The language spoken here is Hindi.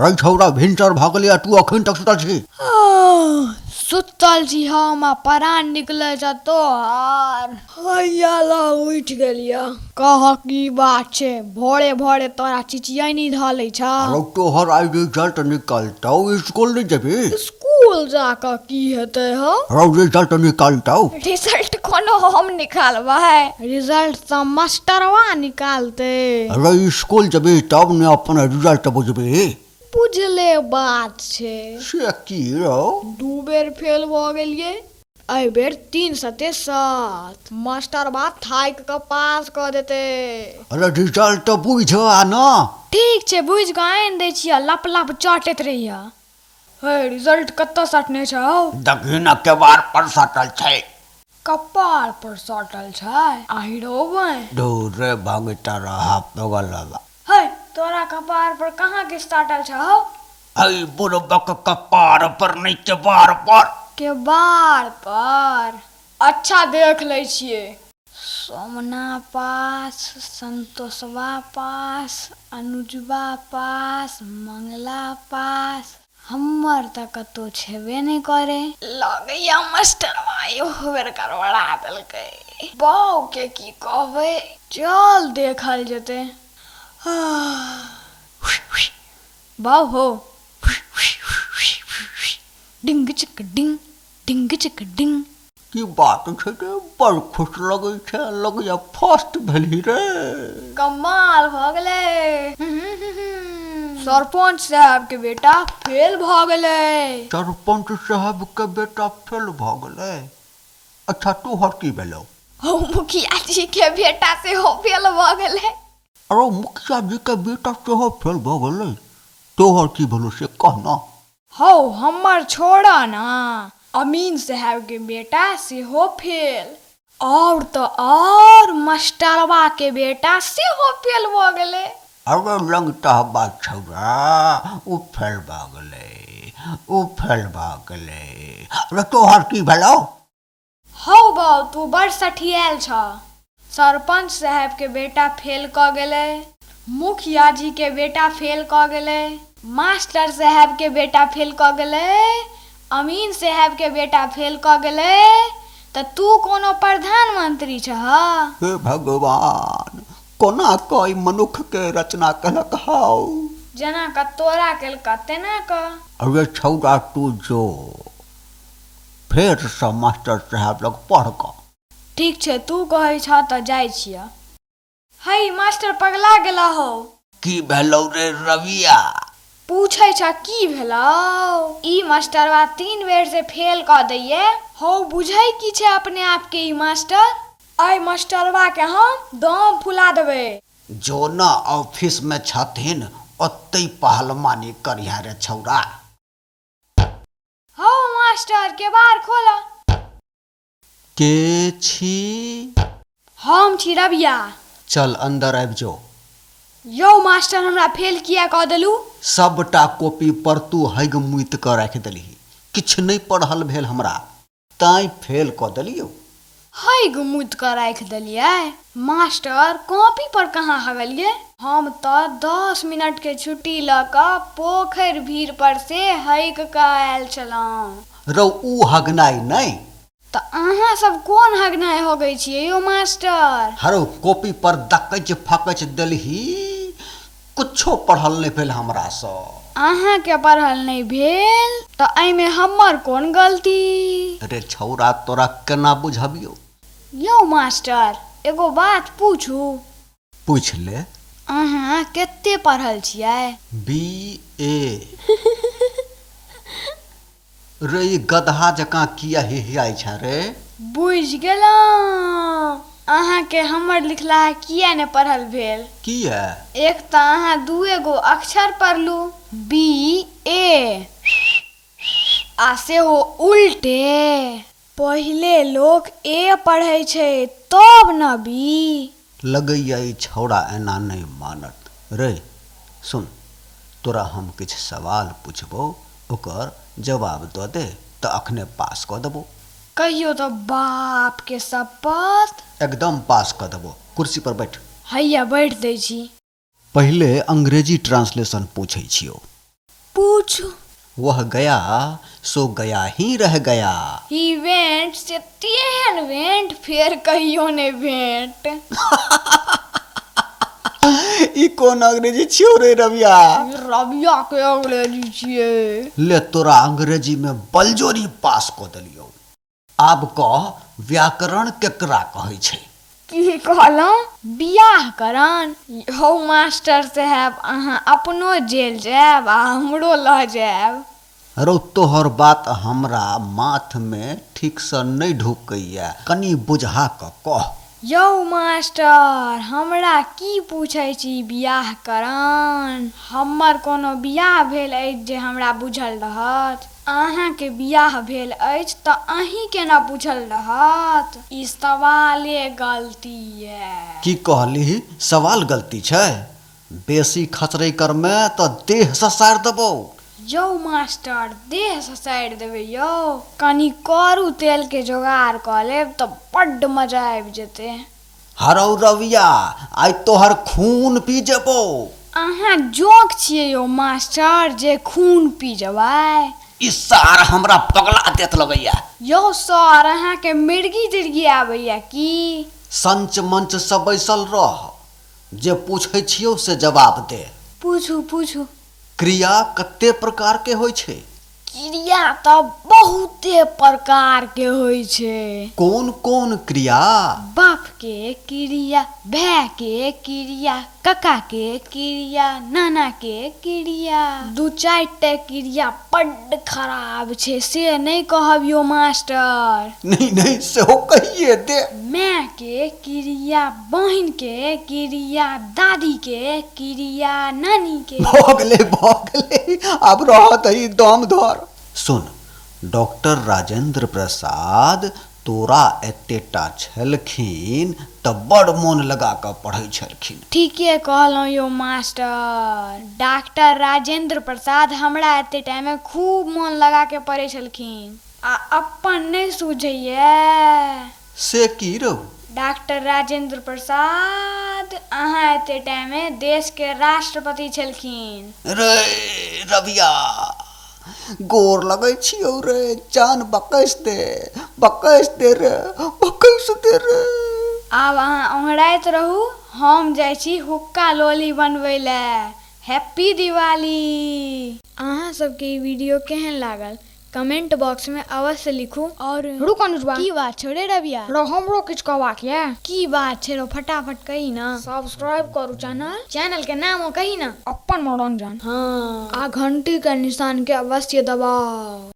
अरे छौरा भिनसर भ गेलै तू अखन तक सुतल छी? सुतल छी हम आ परान निकले छ तोहर। हैया ला उठ गेलिया। कह की बात छे? भोरे भोरे तोरा चिचियानी धाले छ। अरे तोहर आई रिजल्ट निकलतौ, स्कूल नहीं जेबी? स्कूल जाकर की हेते हो? अरे रिजल्ट निकलतौ। रिजल्ट कोनो हम निकालबै? रिजल्ट तो मास्टरवा निकालते। अरे स्कूल जेबी तब ने अपन रिजल्ट बुझबी। बुझले बात छे। से की रो? 2 बेर फेल भ गेलिए, आई बेर 307। मास्टर बात थाक के पास क देते। अरे रिजल्ट तो बुझ आ ना। ठीक छे, बुझ के आइन दे छिया, लप लप चाटत रहिया। हे रिजल्ट कत्ता सटने छौ? दक्षिण के बार पर सटल छै। कपार पर सटल छै? आहि रोबै। दूर रे भागता रहा पगलवा। हे तोरा कपार पर कहाँ के सटल छौ? आई बुढ़बक कपार पर नहीं के बार पर। के बार पर? अच्छा देख ले छिए। सोमना पास, संतोषवा पास, अनुजवा पास, मंगला पास, हमर त कतो छेबे नहीं करे। लगैया मास्टरवा एहो बेर गड़बड़ा देलकै। बाऊ के की कहबै? चल देखल जेते। बाऊ हो। डिंग चिक डिंग, डिंग चिक डिंग। की बात छै रे? बड़ खुश लगे छै, लगैया फर्स्ट भेली रे। कमाल भ गेलै। सरपंच साहब के बेटा फेल भ गेलै। सरपंच साहब के बेटा फेल भ गेलै? अच्छा तोहर की भेलौ? हो मुखिया जी के बेटा से हो फेल भ गेलै। अरे मुखिया जी के बेटा सेहो फेल भ गेलै? तोहर की भेलौ से कह ना। हो हमर छोड़ा ना, अमीन साहब के बेटा सेहो फेल। और तो और मास्टरवा के बेटा सेहो फेल भ गेलै। अरे लगता बात छौरा, उ फेल भ गेलै, उ फेल भ गेलै। अरे तोहर की भेलौ? हौ बाऊ तू बड़ सठियाल छ। सरपंच साहब के बेटा फेल क गेलै, मुखिया जी के बेटा फेल क गेलै, मास्टर साहब के बेटा फेल क गेलै, अमीन साहब के बेटा फेल क गेलै, त तू कोनो प्रधानमंत्री छह? हे भगवान, कोना कोई मनुख के रचना कलक हौ? जेना क तोरा केलक तेना क। अरे छौरा तू जो फेर से मास्टर साहब लग पढ़ क। ठीक छै, तू कहै छ त जाइ छिया। हई मास्टर पगला गेला हो। की भेलौ रे रविया? पूछै छ की भेलौ? ई मास्टरवा 3 बेर से फेल क दैये। हो बुझै की छै अपने आप के ई मास्टर? आई मास्टरवा के हम दम फुला देबे। जो ना ऑफिस में छथिन ओत्ते पहलवानी करिया रे छौरा। हो मास्टर के बार खोला। के छी? हम छी रविया। चल अंदर आबि जो। यौ मास्टर हमरा फेल किया क देलू? सबटा कॉपी पर तू हैग मुइत क राखि देलही, किछ नहीं पढ़ल भेल हमरा, ताई फेल क देलियौ। हैग मुइत क राखि देलियै? मास्टर कॉपी पर कहाँ हगलिए? हम तो 10 मिनट के छुट्टी ल क पोखर भीड़ पर से हैग क आयल छलौं। रौ उ हगनाई नहीं त अहाँ सब कोन हगनाई होगै छियै यो मास्टर? हरो कॉपी पर दकच फकच देलही, कुछो पढ़ल नहीं भेल हमरा स। अहाँ के पढ़ल नहीं भेल त एमे हमर कोन गलती? अरे छौरा तोरा केना बुझबियो? यौ मास्टर एगो बात पूछू? पूछ ले। अहाँ केते पढ़ल छियै? BA। रे ई गधा जकाँ किया हिहियाइ छ रे? बुझ गेलौं। अहाँ के हमर लिखला किया ने पढ़ल भेल? किया? एक त अहाँ 2 गो अक्षर पढ़लू, BA, आ सेहो उल्टे। पहिले लोग ए पढ़ै छै तब न बी। लगैया ई छौड़ा एना नहीं मानत। रे सुन, तोरा हम किछ सवाल पूछबो, ओकर जवाब दो दे त अखने पास क देबो। कहियो तो बाप के शपथ। एकदम पास क देबो। कुर्सी पर बैठ। हैया बैठ दै छी। पहले अंग्रेजी ट्रांसलेशन पूछै छियो। पूछो। वह गया सो गया ही रह गया। ही वेंट से तेहन वेंट फिर कहियो ने भेंट। ई कोन अंग्रेजी छियो रे रविया? रबिया के अंग्रेजी छियै। ले तोरा अंग्रेजी में बलजोरी पास क देलियो। आब कह व्याकरण केकरा कहै छै? की कहलौं? बियाह करन? हौ मास्टर साहब अहाँ अपनो जेल जायब आ हमरो लऽ जायब। रो तोहर बात हमरा माथ में ठीक से नहीं ढुकैया, कनी बुझा क कह। यौ मास्टर हमरा की पूछै छी बियाह करन? हमर कोनो बियाह भेल अछि जे हमरा बुझल रहत? अहाँके बियाह भेल अछि तऽ अहीं केना बुझल रहत? ई सवाले गलती है। की कहली? सवाल गलती छै? बेसी खचरै कर में तो देह ससार देबो। यौ मास्टर देह ससारि देबै यौ। कनी करू तेल के जोगाड़ कऽ लेब तऽ बड्ड मजा आबि जेतै। हरौ रविया आइ तोहर खून पी जेबो। अहाँ जोक छियै यौ मास्टर जे खून पी जेबै। ई सार हमरा पगला देत लगैया। यौ सर अहाँके मिर्गी तिर्गी आबैया की? संच मंच से बैसल रह, जे पूछै छियौ से जवाब दे। पूछू पूछू। क्रिया कते प्रकार के होइ छै? क्रिया तऽ बहुते प्रकार के होइ छै। कोन कोन क्रिया? बाप के क्रिया, भाई के क्रिया, कका के क्रिया, नाना के क्रिया। दू चारि टा क्रिया बड्ड खराब छै से नहीं कहब यौ मास्टर। नहीं सेहो कहिए दे। माँ के क्रिया, बहन के क्रिया, दादी के क्रिया, नानी के। भगले अब रहत ही दम धर। सुन, डॉक्टर राजेंद्र प्रसाद तोरा एतेटा छलखिन तऽ बड़ मोन लगा कऽ पढ़ै छलखिन। ठीके कहलौं यौ मास्टर। डॉक्टर राजेंद्र प्रसाद हमरा एते टाइम में खूब मोन लगा के पढ़ै छलखिन आ अपन नहीं सूझैया। से की रौ? डॉक्टर राजेंद्र प्रसाद अहाँ एते टाइम में देश के राष्ट्रपति छलखिन। रे रविया गोर लगै छियौ रे, जान बकैस दे रे, बकैस दे रे। आब अहाँ ओंघराइत रहू, हम जाइ छी हुक्का लोली बनबै लए। हैप्पी दिवाली। अहाँ सबके ई वीडियो केहन लागल कमेंट बॉक्स में अवश्य लिखू। और रुक अनुजबा, की बात छै रे रविया? रो हमरो किछ कहबाक ये। की बात छै रो फटाफट कही ना। सब्सक्राइब करू चैनल के नाम कही ना। अपन मनोरंजन। हाँ आ घंटी के निशान के अवश्य दबाओ।